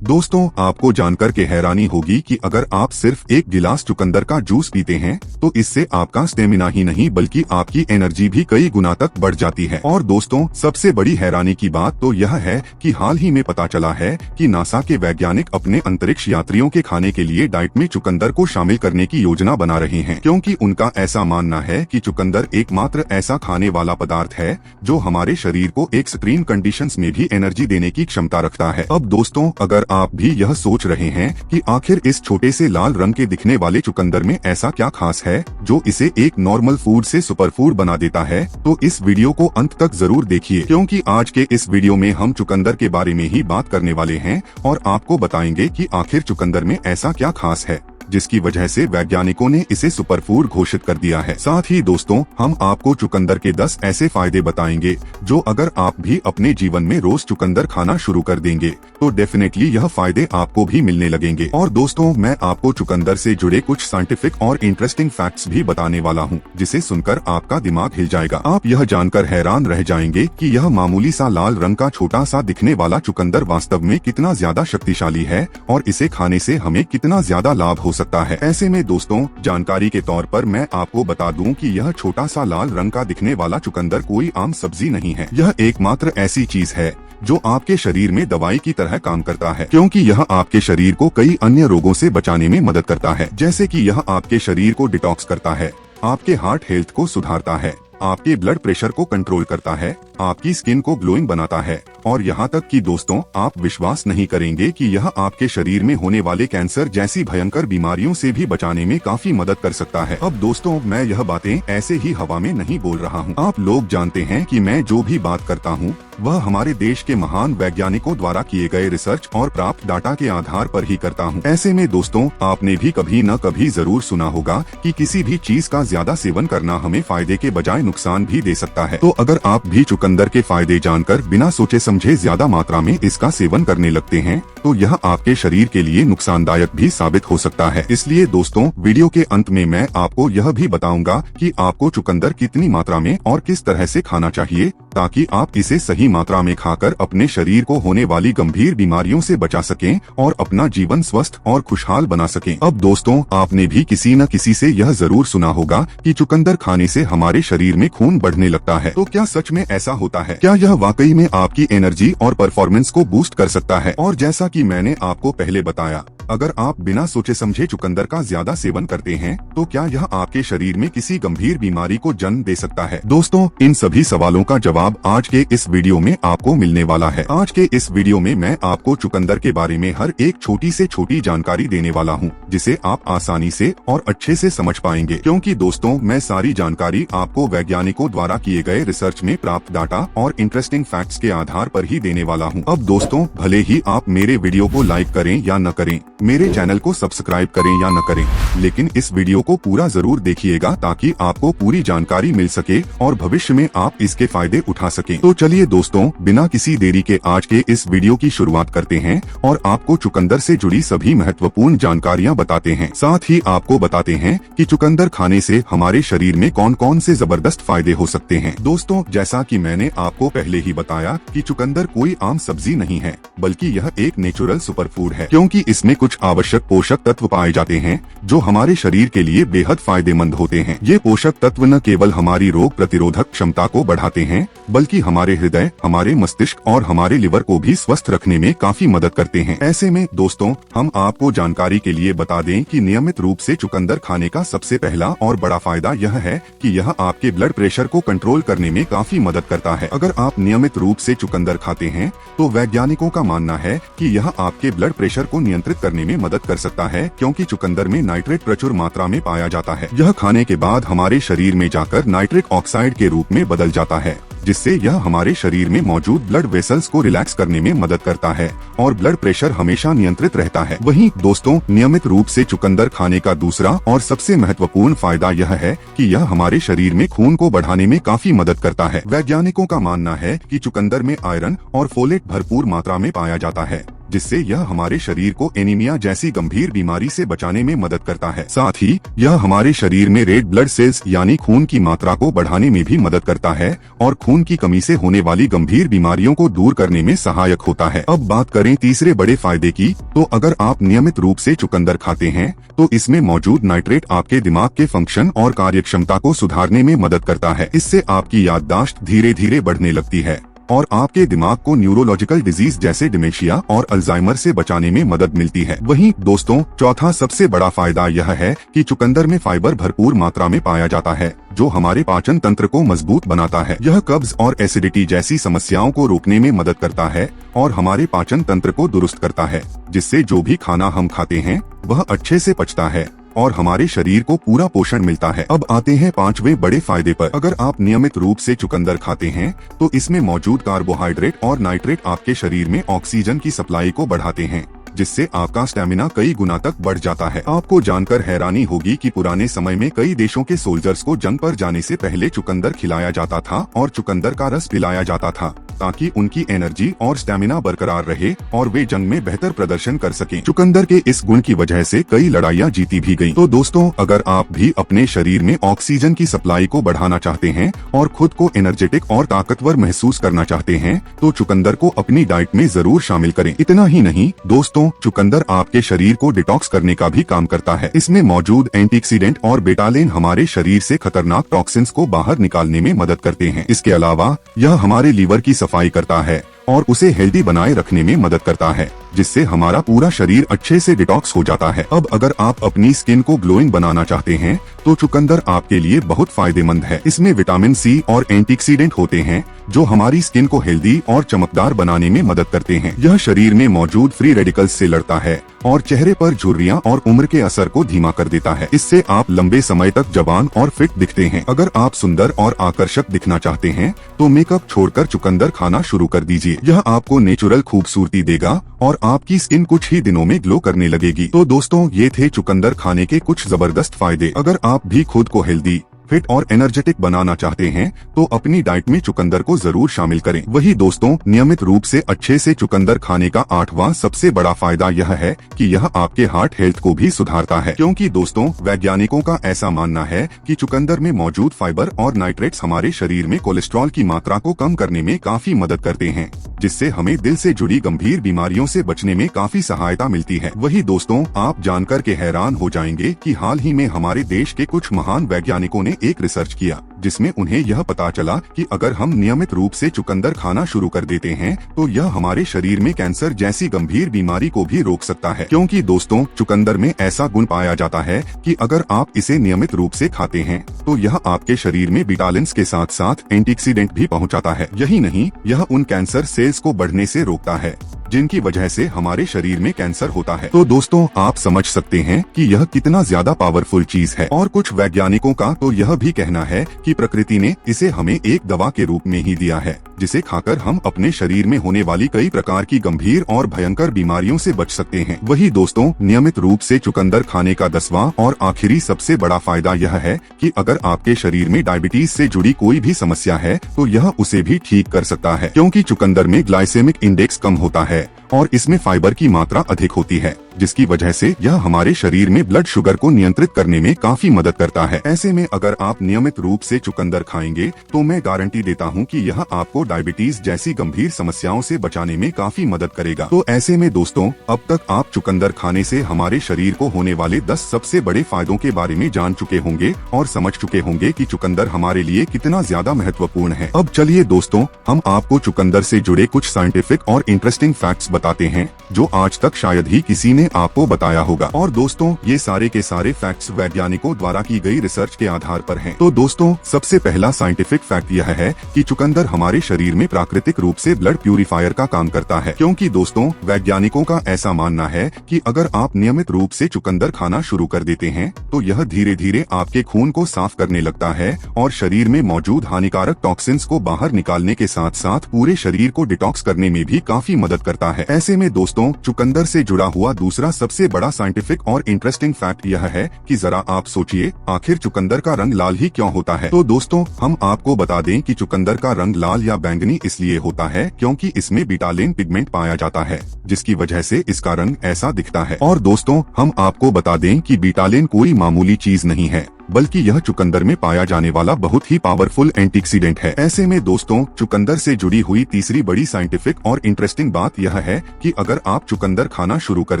दोस्तों, आपको जानकर के हैरानी होगी कि अगर आप सिर्फ एक गिलास चुकंदर का जूस पीते हैं तो इससे आपका स्टेमिना ही नहीं बल्कि आपकी एनर्जी भी कई गुना तक बढ़ जाती है। और दोस्तों, सबसे बड़ी हैरानी की बात तो यह है कि हाल ही में पता चला है कि नासा के वैज्ञानिक अपने अंतरिक्ष यात्रियों के खाने के लिए डाइट में चुकंदर को शामिल करने की योजना बना रहे हैं, क्योंकि उनका ऐसा मानना है कि चुकंदर एकमात्र ऐसा खाने वाला पदार्थ है जो हमारे शरीर को एक्सट्रीम कंडीशंस में भी एनर्जी देने की क्षमता रखता है। अब दोस्तों, अगर आप भी यह सोच रहे हैं कि आखिर इस छोटे से लाल रंग के दिखने वाले चुकंदर में ऐसा क्या खास है जो इसे एक नॉर्मल फूड से सुपर फूड बना देता है, तो इस वीडियो को अंत तक जरूर देखिए, क्योंकि आज के इस वीडियो में हम चुकंदर के बारे में ही बात करने वाले हैं और आपको बताएंगे कि आखिर चुकंदर में ऐसा क्या खास है जिसकी वजह से वैज्ञानिकों ने इसे सुपर फूड घोषित कर दिया है। साथ ही दोस्तों, हम आपको चुकंदर के 10 ऐसे फायदे बताएंगे जो अगर आप भी अपने जीवन में रोज चुकंदर खाना शुरू कर देंगे तो डेफिनेटली यह फायदे आपको भी मिलने लगेंगे। और दोस्तों, मैं आपको चुकंदर से जुड़े कुछ साइंटिफिक और इंटरेस्टिंग फैक्ट्स भी बताने वाला हूँ, जिसे सुनकर आपका दिमाग हिल जाएगा। आप यह जानकर हैरान रह जाएंगे कि यह मामूली सा लाल रंग का छोटा सा दिखने वाला चुकंदर वास्तव में कितना ज्यादा शक्तिशाली है और इसे खाने से हमें कितना ज्यादा लाभ हो सकता है। ऐसे में दोस्तों, जानकारी के तौर पर मैं आपको बता दूं कि यह छोटा सा लाल रंग का दिखने वाला चुकंदर कोई आम सब्जी नहीं है। यह एकमात्र ऐसी चीज है जो आपके शरीर में दवाई की तरह काम करता है, क्योंकि यह आपके शरीर को कई अन्य रोगों से बचाने में मदद करता है। जैसे कि यह आपके शरीर को डिटॉक्स करता है, आपके हार्ट हेल्थ को सुधारता है, आपके ब्लड प्रेशर को कंट्रोल करता है, आपकी स्किन को ग्लोइंग बनाता है और यहाँ तक कि दोस्तों, आप विश्वास नहीं करेंगे कि यह आपके शरीर में होने वाले कैंसर जैसी भयंकर बीमारियों से भी बचाने में काफी मदद कर सकता है। अब दोस्तों, मैं यह बातें ऐसे ही हवा में नहीं बोल रहा हूँ। आप लोग जानते हैं कि मैं जो भी बात करता हूँ वह हमारे देश के महान वैज्ञानिकों द्वारा किए गए रिसर्च और प्राप्त डाटा के आधार पर ही करता हूँ। ऐसे में दोस्तों, आपने भी कभी न कभी जरूर सुना होगा कि किसी भी चीज का ज्यादा सेवन करना हमें फायदे के बजाय नुकसान भी दे सकता है। तो अगर आप भी चुकंदर के फायदे जानकर बिना सोचे समझे ज्यादा मात्रा में इसका सेवन करने लगते हैं तो यह आपके शरीर के लिए नुकसानदायक भी साबित हो सकता है। इसलिए दोस्तों, वीडियो के अंत में मैं आपको यह भी बताऊंगा कि आपको चुकंदर कितनी मात्रा में और किस तरह से खाना चाहिए ताकि आप इसे सही मात्रा में खाकर अपने शरीर को होने वाली गंभीर बीमारियों से बचा सकें और अपना जीवन स्वस्थ और खुशहाल बना सकें। अब दोस्तों, आपने भी किसी न किसी से यह जरूर सुना होगा कि चुकंदर खाने से हमारे शरीर में खून बढ़ने लगता है। तो क्या सच में ऐसा होता है? क्या यह वाकई में आपकी एनर्जी और परफॉर्मेंस को बूस्ट कर सकता है? और जैसा कि मैंने आपको पहले बताया, अगर आप बिना सोचे समझे चुकंदर का ज्यादा सेवन करते हैं तो क्या यह आपके शरीर में किसी गंभीर बीमारी को जन्म दे सकता है? दोस्तों, इन सभी सवालों का जवाब आज के इस वीडियो में आपको मिलने वाला है। आज के इस वीडियो में मैं आपको चुकंदर के बारे में हर एक छोटी से छोटी जानकारी देने वाला हूं, जिसे आप आसानी से और अच्छे से समझ पाएंगे, क्योंकि दोस्तों, मैं सारी जानकारी आपको वैज्ञानिकों द्वारा किए गए रिसर्च में प्राप्त डाटा और इंटरेस्टिंग फैक्ट्स के आधार पर ही देने वाला हूं। अब दोस्तों, भले ही आप मेरे वीडियो को लाइक करें या न करें, मेरे चैनल को सब्सक्राइब करें या न करें, लेकिन इस वीडियो को पूरा जरूर देखिएगा ताकि आपको पूरी जानकारी मिल सके और भविष्य में आप इसके फायदे उठा सकें। तो चलिए दोस्तों, बिना किसी देरी के आज के इस वीडियो की शुरुआत करते हैं और आपको चुकंदर से जुड़ी सभी महत्वपूर्ण जानकारियां बताते हैं। साथ ही आपको बताते हैं कि चुकंदर खाने से हमारे शरीर में कौन कौन से जबरदस्त फायदे हो सकते हैं। दोस्तों, जैसा कि मैंने आपको पहले ही बताया कि चुकंदर कोई आम सब्जी नहीं है, बल्कि यह एक नेचुरल सुपर फूड है, क्योंकि इसमें कुछ आवश्यक पोषक तत्व पाए जाते हैं जो हमारे शरीर के लिए बेहद फायदेमंद होते हैं। ये पोषक तत्व न केवल हमारी रोग प्रतिरोधक क्षमता को बढ़ाते हैं, बल्कि हमारे हृदय, हमारे मस्तिष्क और हमारे लिवर को भी स्वस्थ रखने में काफी मदद करते हैं। ऐसे में दोस्तों, हम आपको जानकारी के लिए बता दें कि नियमित रूप से चुकंदर खाने का सबसे पहला और बड़ा फायदा यह है कि यह आपके ब्लड प्रेशर को कंट्रोल करने में काफी मदद करता है। अगर आप नियमित रूप से चुकंदर खाते हैं तो वैज्ञानिकों का मानना है कि यह आपके ब्लड प्रेशर को नियंत्रित करने में मदद कर सकता है, क्योंकि चुकंदर में नाइट्रेट प्रचुर मात्रा में पाया जाता है। यह खाने के बाद हमारे शरीर में जाकर नाइट्रिक ऑक्साइड के रूप में बदल जाता है, जिससे यह हमारे शरीर में मौजूद ब्लड वेसल्स को रिलैक्स करने में मदद करता है और ब्लड प्रेशर हमेशा नियंत्रित रहता है। वहीं दोस्तों, नियमित रूप से चुकंदर खाने का दूसरा और सबसे महत्वपूर्ण फायदा यह है कि यह हमारे शरीर में खून को बढ़ाने में काफी मदद करता है। वैज्ञानिकों का मानना है कि चुकंदर में आयरन और फोलेट भरपूर मात्रा में पाया जाता है, जिससे यह हमारे शरीर को एनीमिया जैसी गंभीर बीमारी से बचाने में मदद करता है। साथ ही यह हमारे शरीर में रेड ब्लड सेल्स यानी खून की मात्रा को बढ़ाने में भी मदद करता है और खून की कमी से होने वाली गंभीर बीमारियों को दूर करने में सहायक होता है। अब बात करें तीसरे बड़े फायदे की, तो अगर आप नियमित रूप से चुकंदर खाते हैं तो इसमें मौजूद नाइट्रेट आपके दिमाग के फंक्शन और कार्यक्षमता को सुधारने में मदद करता है। इससे आपकी याददाश्त धीरे धीरे बढ़ने लगती है और आपके दिमाग को न्यूरोलॉजिकल डिजीज जैसे डिमेंशिया और अल्जाइमर से बचाने में मदद मिलती है। वहीं दोस्तों, चौथा सबसे बड़ा फायदा यह है कि चुकंदर में फाइबर भरपूर मात्रा में पाया जाता है, जो हमारे पाचन तंत्र को मजबूत बनाता है। यह कब्ज और एसिडिटी जैसी समस्याओं को रोकने में मदद करता है और हमारे पाचन तंत्र को दुरुस्त करता है, जिससे जो भी खाना हम खाते हैं वह अच्छे से पचता है और हमारे शरीर को पूरा पोषण मिलता है। अब आते हैं पांचवें बड़े फायदे पर। अगर आप नियमित रूप से चुकंदर खाते हैं तो इसमें मौजूद कार्बोहाइड्रेट और नाइट्रेट आपके शरीर में ऑक्सीजन की सप्लाई को बढ़ाते हैं, जिससे आपका स्टेमिना कई गुना तक बढ़ जाता है। आपको जानकर हैरानी होगी कि पुराने समय में कई देशों के सोल्जर्स को जंग पर जाने से पहले चुकंदर खिलाया जाता था और चुकंदर का रस पिलाया जाता था, ताकि उनकी एनर्जी और स्टेमिना बरकरार रहे और वे जंग में बेहतर प्रदर्शन कर सकें। चुकंदर के इस गुण की वजह से कई लड़ाइयाँ जीती भी गयी। तो दोस्तों, अगर आप भी अपने शरीर में ऑक्सीजन की सप्लाई को बढ़ाना चाहते हैं और खुद को एनर्जेटिक और ताकतवर महसूस करना चाहते हैं तो चुकंदर को अपनी डाइट में जरूर शामिल करें। इतना ही नहीं दोस्तों, चुकंदर आपके शरीर को डिटॉक्स करने का भी काम करता है। इसमें मौजूद एंटीऑक्सीडेंट और बेटालेन हमारे शरीर से खतरनाक टॉक्सिन्स को बाहर निकालने में मदद करते हैं। इसके अलावा यह हमारे लीवर की सफाई करता है और उसे हेल्दी बनाए रखने में मदद करता है, जिससे हमारा पूरा शरीर अच्छे से डिटॉक्स हो जाता है। अब अगर आप अपनी स्किन को ग्लोइंग बनाना चाहते हैं तो चुकंदर आपके लिए बहुत फायदेमंद है। इसमें विटामिन सी और एंटीऑक्सीडेंट होते हैं जो हमारी स्किन को हेल्दी और चमकदार बनाने में मदद करते हैं। यह शरीर में मौजूद फ्री रेडिकल्स से लड़ता है और चेहरे पर झुर्रियां और उम्र के असर को धीमा कर देता है। इससे आप लंबे समय तक जवान और फिट दिखते हैं। अगर आप सुंदर और आकर्षक दिखना चाहते हैं तो मेकअप छोड़कर चुकंदर खाना शुरू कर दीजिए। यह आपको नेचुरल खूबसूरती देगा और आपकी स्किन कुछ ही दिनों में ग्लो करने लगेगी। तो दोस्तों, ये थे चुकंदर खाने के कुछ जबरदस्त फायदे। अगर आप भी खुद को हेल्दी, फिट और एनर्जेटिक बनाना चाहते हैं तो अपनी डाइट में चुकंदर को जरूर शामिल करें। वही दोस्तों, नियमित रूप से अच्छे से चुकंदर खाने का आठवां सबसे बड़ा फायदा यह है कि यह आपके हार्ट हेल्थ को भी सुधारता है, क्योंकि दोस्तों, वैज्ञानिकों का ऐसा मानना है कि चुकंदर में मौजूद फाइबर और नाइट्रेट्स हमारे शरीर में कोलेस्ट्रॉल की मात्रा को कम करने में काफी मदद करते हैं, जिससे हमें दिल से जुड़ी गंभीर बीमारियों से बचने में काफी सहायता मिलती है। वही दोस्तों, आप जानकर के हैरान हो जाएंगे कि हाल ही में हमारे देश के कुछ महान वैज्ञानिकों ने एक रिसर्च किया जिसमें उन्हें यह पता चला कि अगर हम नियमित रूप से चुकंदर खाना शुरू कर देते हैं तो यह हमारे शरीर में कैंसर जैसी गंभीर बीमारी को भी रोक सकता है। क्योंकि दोस्तों, चुकंदर में ऐसा गुण पाया जाता है कि अगर आप इसे नियमित रूप से खाते हैं तो यह आपके शरीर में विटामिन्स के साथ साथ एंटीऑक्सीडेंट भी पहुंचाता है। यही नहीं, यह उन कैंसर सेल्स को बढ़ने से रोकता है जिनकी वजह से हमारे शरीर में कैंसर होता है। तो दोस्तों, आप समझ सकते हैं कि यह कितना ज्यादा पावरफुल चीज है। और कुछ वैज्ञानिकों का तो यह भी कहना है कि प्रकृति ने इसे हमें एक दवा के रूप में ही दिया है, जिसे खाकर हम अपने शरीर में होने वाली कई प्रकार की गंभीर और भयंकर बीमारियों से बच सकते हैं। वही दोस्तों, नियमित रूप से चुकंदर खाने का 10वां और आखिरी सबसे बड़ा फायदा यह है कि अगर आपके शरीर में डायबिटीज से जुड़ी कोई भी समस्या है तो यह उसे भी ठीक कर सकता है, क्योंकि चुकंदर में ग्लाइसेमिक इंडेक्स कम होता है और इसमें फाइबर की मात्रा अधिक होती है, जिसकी वजह से यह हमारे शरीर में ब्लड शुगर को नियंत्रित करने में काफी मदद करता है। ऐसे में अगर आप नियमित रूप से चुकंदर खाएंगे तो मैं गारंटी देता हूं कि यह आपको डायबिटीज जैसी गंभीर समस्याओं से बचाने में काफी मदद करेगा। तो ऐसे में दोस्तों, अब तक आप चुकंदर खाने से हमारे शरीर को होने वाले 10 सबसे बड़े फायदों के बारे में जान चुके होंगे और समझ चुके होंगे कि चुकंदर हमारे लिए कितना ज्यादा महत्वपूर्ण है। अब चलिए दोस्तों, हम आपको चुकंदर से जुड़े कुछ साइंटिफिक और इंटरेस्टिंग फैक्ट्स बताते हैं जो आज तक शायद ही किसी ने आपको बताया होगा। और दोस्तों, ये सारे के सारे फैक्ट्स वैज्ञानिकों द्वारा की गई रिसर्च के आधार पर हैं। तो दोस्तों, सबसे पहला साइंटिफिक फैक्ट यह है कि चुकंदर हमारे शरीर में प्राकृतिक रूप से ब्लड प्यूरिफायर का काम करता है, क्योंकि दोस्तों, वैज्ञानिकों का ऐसा मानना है कि अगर आप नियमित रूप से चुकंदर खाना शुरू कर देते हैं तो यह धीरे धीरे आपके खून को साफ करने लगता है और शरीर में मौजूद हानिकारक टॉक्सिन्स को बाहर निकालने के साथ साथ पूरे शरीर को डिटॉक्स करने में भी काफी मदद करता है। ऐसे में दोस्तों चुकंदर से जुड़ा हुआ दूसरा सबसे बड़ा साइंटिफिक और इंटरेस्टिंग फैक्ट यह है कि जरा आप सोचिए, आखिर चुकंदर का रंग लाल ही क्यों होता है। तो दोस्तों हम आपको बता दें कि चुकंदर का रंग लाल या बैंगनी इसलिए होता है क्योंकि इसमें बिटालिन पिगमेंट पाया जाता है, जिसकी वजह से इसका रंग ऐसा दिखता है। और दोस्तों हम आपको बता दें कि बिटालिन कोई मामूली चीज नहीं है, बल्कि यह चुकंदर में पाया जाने वाला बहुत ही पावरफुल एंटीऑक्सीडेंट है। ऐसे में दोस्तों चुकंदर से जुड़ी हुई तीसरी बड़ी साइंटिफिक और इंटरेस्टिंग बात यह है कि अगर आप चुकंदर खाना शुरू कर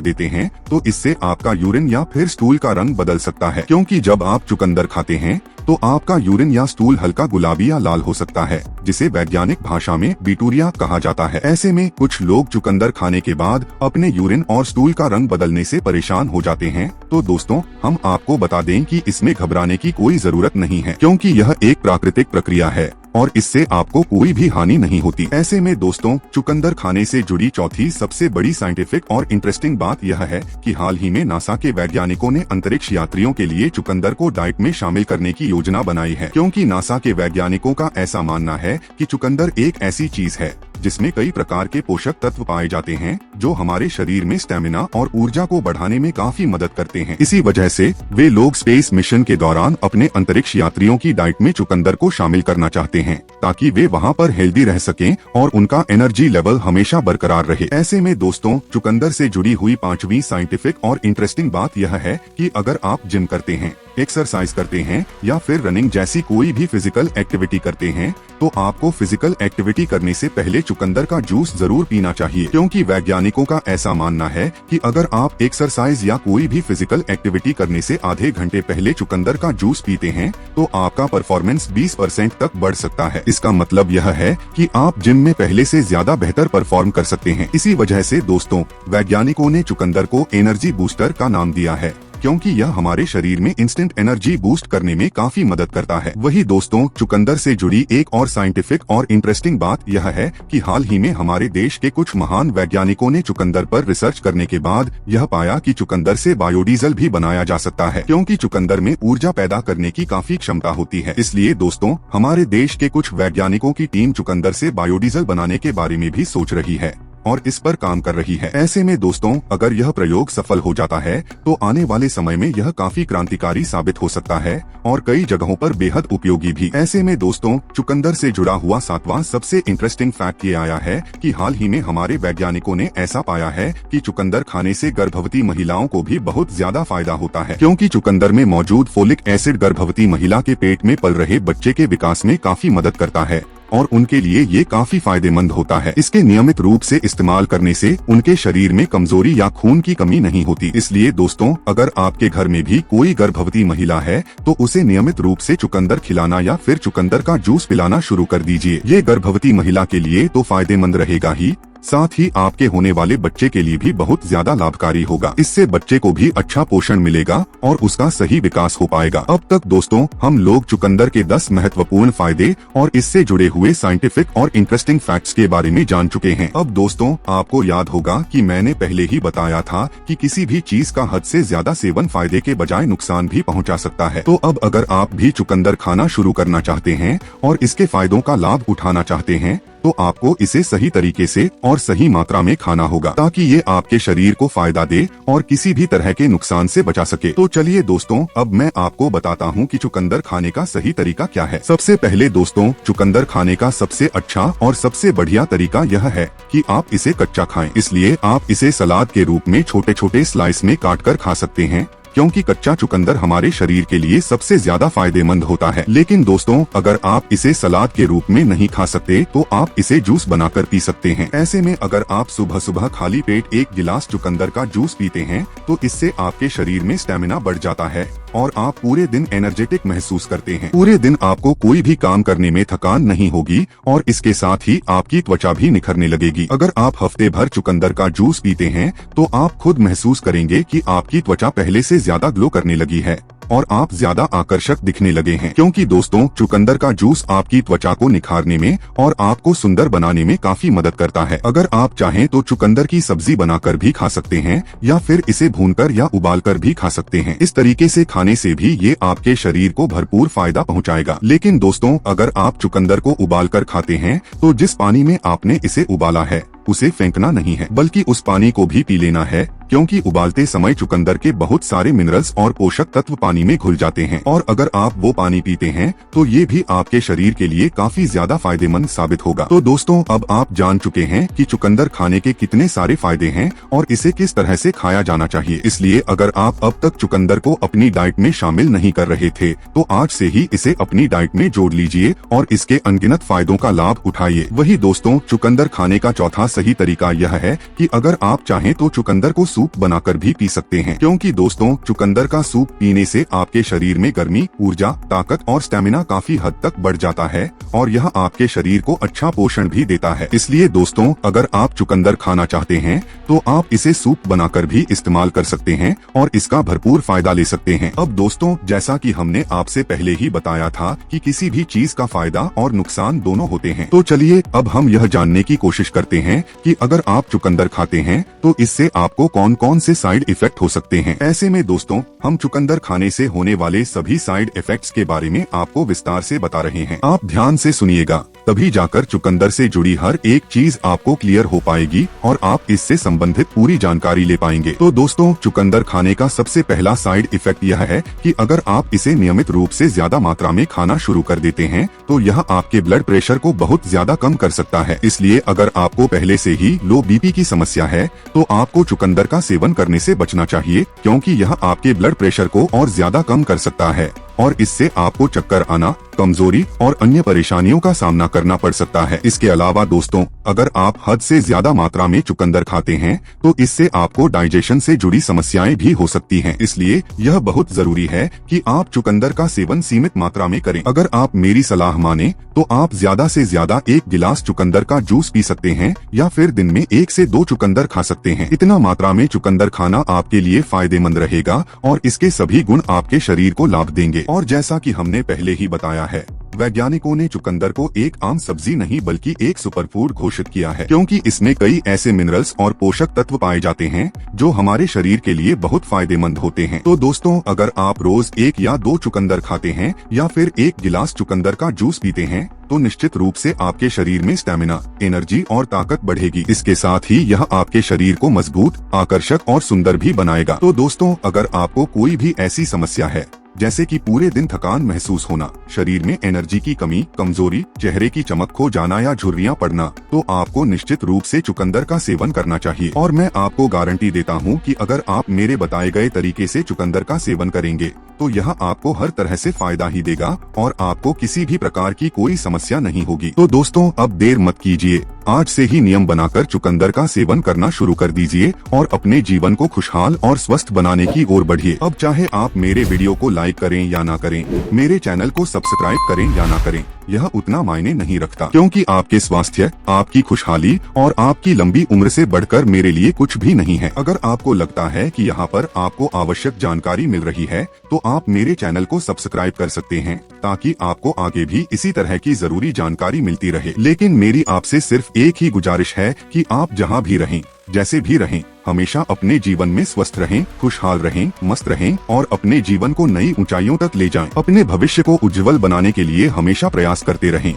देते हैं तो इससे आपका यूरिन या फिर स्टूल का रंग बदल सकता है, क्योंकि जब आप चुकंदर खाते हैं तो आपका यूरिन या स्टूल हल्का गुलाबी या लाल हो सकता है, जिसे वैज्ञानिक भाषा में बिटूरिया कहा जाता है। ऐसे में कुछ लोग चुकंदर खाने के बाद अपने यूरिन और स्टूल का रंग बदलने से परेशान हो जाते हैं। तो दोस्तों हम आपको बता दें कि इसमें घबराने की कोई जरूरत नहीं है, क्योंकि यह एक प्राकृतिक प्रक्रिया है और इससे आपको कोई भी हानि नहीं होती। ऐसे में दोस्तों चुकंदर खाने से जुड़ी चौथी सबसे बड़ी साइंटिफिक और इंटरेस्टिंग बात यह है कि हाल ही में नासा के वैज्ञानिकों ने अंतरिक्ष यात्रियों के लिए चुकंदर को डाइट में शामिल करने की योजना बनाई है, क्योंकि नासा के वैज्ञानिकों का ऐसा मानना है कि चुकंदर एक ऐसी चीज है जिसमें कई प्रकार के पोषक तत्व पाए जाते हैं जो हमारे शरीर में स्टेमिना और ऊर्जा को बढ़ाने में काफी मदद करते हैं। इसी वजह से वे लोग स्पेस मिशन के दौरान अपने अंतरिक्ष यात्रियों की डाइट में चुकंदर को शामिल करना चाहते हैं, ताकि वे वहां पर हेल्दी रह सकें और उनका एनर्जी लेवल हमेशा बरकरार रहे। ऐसे में दोस्तों चुकंदर से जुड़ी हुई पांचवी साइंटिफिक और इंटरेस्टिंग बात यह है कि अगर आप जिम करते हैं, एक्सरसाइज करते हैं या फिर रनिंग जैसी कोई भी फिजिकल एक्टिविटी करते हैं तो आपको फिजिकल एक्टिविटी करने से पहले चुकंदर का जूस जरूर पीना चाहिए, क्योंकि वैज्ञानिकों का ऐसा मानना है कि अगर आप एक्सरसाइज या कोई भी फिजिकल एक्टिविटी करने से आधे घंटे पहले चुकंदर का जूस पीते हैं तो आपका परफॉर्मेंस 20% तक बढ़ सकता है। इसका मतलब यह है कि आप जिम में पहले से ज्यादा बेहतर परफॉर्म कर सकते हैं। इसी वजह से दोस्तों वैज्ञानिकों ने चुकंदर को एनर्जी बूस्टर का नाम दिया है, क्योंकि यह हमारे शरीर में इंस्टेंट एनर्जी बूस्ट करने में काफी मदद करता है। वही दोस्तों चुकंदर से जुड़ी एक और साइंटिफिक और इंटरेस्टिंग बात यह है कि हाल ही में हमारे देश के कुछ महान वैज्ञानिकों ने चुकंदर पर रिसर्च करने के बाद यह पाया कि चुकंदर से बायोडीजल भी बनाया जा सकता है, क्योंकि चुकंदर में ऊर्जा पैदा करने की काफी क्षमता होती है। इसलिए दोस्तों हमारे देश के कुछ वैज्ञानिकों की टीम चुकंदर से बायोडीजल बनाने के बारे में भी सोच रही है और इस पर काम कर रही है। ऐसे में दोस्तों अगर यह प्रयोग सफल हो जाता है तो आने वाले समय में यह काफी क्रांतिकारी साबित हो सकता है और कई जगहों पर बेहद उपयोगी भी। ऐसे में दोस्तों चुकंदर से जुड़ा हुआ सातवां सबसे इंटरेस्टिंग फैक्ट ये आया है कि हाल ही में हमारे वैज्ञानिकों ने ऐसा पाया है कि चुकंदर खाने से गर्भवती महिलाओं को भी बहुत ज्यादा फायदा होता है, क्योंकि चुकंदर में मौजूद फोलिक एसिड गर्भवती महिला के पेट में पल रहे बच्चे के विकास में काफी मदद करता है और उनके लिए ये काफी फायदेमंद होता है। इसके नियमित रूप से इस्तेमाल करने से उनके शरीर में कमजोरी या खून की कमी नहीं होती। इसलिए दोस्तों अगर आपके घर में भी कोई गर्भवती महिला है तो उसे नियमित रूप से चुकंदर खिलाना या फिर चुकंदर का जूस पिलाना शुरू कर दीजिए। ये गर्भवती महिला के लिए तो फायदेमंद रहेगा ही, साथ ही आपके होने वाले बच्चे के लिए भी बहुत ज्यादा लाभकारी होगा। इससे बच्चे को भी अच्छा पोषण मिलेगा और उसका सही विकास हो पाएगा। अब तक दोस्तों हम लोग चुकंदर के 10 महत्वपूर्ण फायदे और इससे जुड़े हुए साइंटिफिक और इंटरेस्टिंग फैक्ट्स के बारे में जान चुके हैं। अब दोस्तों आपको याद होगा कि मैंने पहले ही बताया था कि किसी भी चीज का हद से ज्यादा सेवन फायदे के बजाय नुकसान भी पहुंचा सकता है। तो अब अगर आप भी चुकंदर खाना शुरू करना चाहते हैं और इसके फायदों का लाभ उठाना चाहते हैं तो आपको इसे सही तरीके से और सही मात्रा में खाना होगा, ताकि ये आपके शरीर को फायदा दे और किसी भी तरह के नुकसान से बचा सके। तो चलिए दोस्तों अब मैं आपको बताता हूँ कि चुकंदर खाने का सही तरीका क्या है। सबसे पहले दोस्तों चुकंदर खाने का सबसे अच्छा और सबसे बढ़िया तरीका यह है कि आप इसे कच्चा खाएं। इसलिए आप इसे सलाद के रूप में छोटे छोटे स्लाइस में काट कर खा सकते हैं, क्योंकि कच्चा चुकंदर हमारे शरीर के लिए सबसे ज्यादा फायदेमंद होता है। लेकिन दोस्तों अगर आप इसे सलाद के रूप में नहीं खा सकते तो आप इसे जूस बनाकर पी सकते हैं। ऐसे में अगर आप सुबह सुबह खाली पेट 1 गिलास चुकंदर का जूस पीते हैं तो इससे आपके शरीर में स्टेमिना बढ़ जाता है और आप पूरे दिन एनर्जेटिक महसूस करते हैं। पूरे दिन आपको कोई भी काम करने में थकान नहीं होगी और इसके साथ ही आपकी त्वचा भी निखरने लगेगी। अगर आप हफ्ते भर चुकंदर का जूस पीते हैं तो आप खुद महसूस करेंगे कि आपकी त्वचा पहले से ज्यादा ग्लो करने लगी है और आप ज्यादा आकर्षक दिखने लगे हैं, क्योंकि दोस्तों चुकंदर का जूस आपकी त्वचा को निखारने में और आपको सुंदर बनाने में काफी मदद करता है। अगर आप चाहें तो चुकंदर की सब्जी बनाकर भी खा सकते हैं या फिर इसे भूनकर या उबालकर भी खा सकते हैं। इस तरीके से खाने से भी ये आपके शरीर को भरपूर फायदा पहुंचाएगा। लेकिन दोस्तों, अगर आप चुकंदर को उबालकर खाते हैं तो जिस पानी में आपने इसे उबाला है उसे फेंकना नहीं है, बल्कि उस पानी को भी पी लेना है, क्योंकि उबालते समय चुकंदर के बहुत सारे मिनरल्स और पोषक तत्व पानी में घुल जाते हैं। और अगर आप वो पानी पीते हैं तो ये भी आपके शरीर के लिए काफी ज्यादा फायदेमंद साबित होगा। तो दोस्तों, अब आप जान चुके हैं कि चुकंदर खाने के कितने सारे फायदे हैं और इसे किस तरह से खाया जाना चाहिए। इसलिए अगर आप अब तक चुकंदर को अपनी डाइट में शामिल नहीं कर रहे थे तो आज से ही इसे अपनी डाइट में जोड़ लीजिए और इसके अनगिनत फायदों का लाभ उठाइए। वही दोस्तों, चुकंदर खाने का चौथा सही तरीका यह है कि अगर आप चाहें तो चुकंदर को सूप बनाकर भी पी सकते हैं, क्योंकि दोस्तों चुकंदर का सूप पीने से आपके शरीर में गर्मी, ऊर्जा, ताकत और स्टेमिना काफी हद तक बढ़ जाता है और यह आपके शरीर को अच्छा पोषण भी देता है। इसलिए दोस्तों, अगर आप चुकंदर खाना चाहते हैं तो आप इसे सूप बनाकर भी इस्तेमाल कर सकते हैं और इसका भरपूर फायदा ले सकते हैं। अब दोस्तों, जैसा कि हमने आपसे पहले ही बताया था कि किसी भी चीज का फायदा और नुकसान दोनों होते हैं, तो चलिए अब हम यह जानने की कोशिश करते हैं कि अगर आप चुकंदर खाते हैं तो इससे आपको कौन कौन से साइड इफेक्ट हो सकते हैं। ऐसे में दोस्तों, हम चुकंदर खाने से होने वाले सभी साइड इफेक्ट्स के बारे में आपको विस्तार से बता रहे हैं। आप ध्यान से सुनिएगा, तभी जाकर चुकंदर से जुड़ी हर एक चीज आपको क्लियर हो पाएगी और आप इससे संबंधित पूरी जानकारी ले पाएंगे। तो दोस्तों, चुकंदर खाने का सबसे पहला साइड इफेक्ट यह है कि अगर आप इसे नियमित रूप से ज्यादा मात्रा में खाना शुरू कर देते हैं तो यह आपके ब्लड प्रेशर को बहुत ज्यादा कम कर सकता है। इसलिए अगर आपको पहले से ही लो बीपी की समस्या है तो आपको चुकंदर का सेवन करने से बचना चाहिए, क्योंकि यह आपके ब्लड प्रेशर को और ज्यादा कम कर सकता है और इससे आपको चक्कर आना, कमजोरी और अन्य परेशानियों का सामना करना पड़ सकता है। इसके अलावा दोस्तों, अगर आप हद से ज्यादा मात्रा में चुकंदर खाते हैं तो इससे आपको डाइजेशन से जुड़ी समस्याएं भी हो सकती हैं। इसलिए यह बहुत जरूरी है कि आप चुकंदर का सेवन सीमित मात्रा में करें। अगर आप मेरी सलाह माने तो आप ज्यादा से ज्यादा 1 गिलास चुकंदर का जूस पी सकते हैं या फिर दिन में 1 से 2 चुकंदर खा सकते हैं। इतना मात्रा में चुकंदर खाना आपके लिए फायदेमंद रहेगा और इसके सभी गुण आपके शरीर को लाभ देंगे। और जैसा कि हमने पहले ही बताया है, वैज्ञानिकों ने चुकंदर को एक आम सब्जी नहीं बल्कि एक सुपरफूड घोषित किया है, क्योंकि इसमें कई ऐसे मिनरल्स और पोषक तत्व पाए जाते हैं जो हमारे शरीर के लिए बहुत फायदेमंद होते हैं। तो दोस्तों, अगर आप रोज 1 या 2 चुकंदर खाते हैं या फिर 1 गिलास चुकंदर का जूस पीते हैं तो निश्चित रूप से आपके शरीर में स्टेमिना, एनर्जी और ताकत बढ़ेगी। इसके साथ ही यह आपके शरीर को मजबूत, आकर्षक और सुंदर भी बनाएगा। तो दोस्तों, अगर आपको कोई भी ऐसी समस्या है जैसे कि पूरे दिन थकान महसूस होना, शरीर में एनर्जी की कमी, कमजोरी, चेहरे की चमक खो जाना या झुर्रियां पड़ना, तो आपको निश्चित रूप से चुकंदर का सेवन करना चाहिए। और मैं आपको गारंटी देता हूं कि अगर आप मेरे बताए गए तरीके से चुकंदर का सेवन करेंगे तो यह आपको हर तरह से फायदा ही देगा और आपको किसी भी प्रकार की कोई समस्या नहीं होगी। तो दोस्तों, अब देर मत कीजिए, आज से ही नियम बनाकर चुकंदर का सेवन करना शुरू कर दीजिए और अपने जीवन को खुशहाल और स्वस्थ बनाने की ओर बढ़िए। अब चाहे आप मेरे वीडियो को लाइक करें या ना करें, मेरे चैनल को सब्सक्राइब करें या ना करें, यह उतना मायने नहीं रखता, क्योंकि आपके स्वास्थ्य, आपकी खुशहाली और आपकी लंबी उम्र से बढ़कर मेरे लिए कुछ भी नहीं है। अगर आपको लगता है कि यहाँ पर आपको आवश्यक जानकारी मिल रही है तो आप मेरे चैनल को सब्सक्राइब कर सकते हैं ताकि आपको आगे भी इसी तरह की जरूरी जानकारी मिलती रहे। लेकिन मेरी आपसे सिर्फ एक ही गुजारिश है कि आप जहाँ भी रहें, जैसे भी रहें, हमेशा अपने जीवन में स्वस्थ रहें, खुशहाल रहें, मस्त रहें और अपने जीवन को नई ऊंचाइयों तक ले जाएं। अपने भविष्य को उज्जवल बनाने के लिए हमेशा प्रयास करते रहें।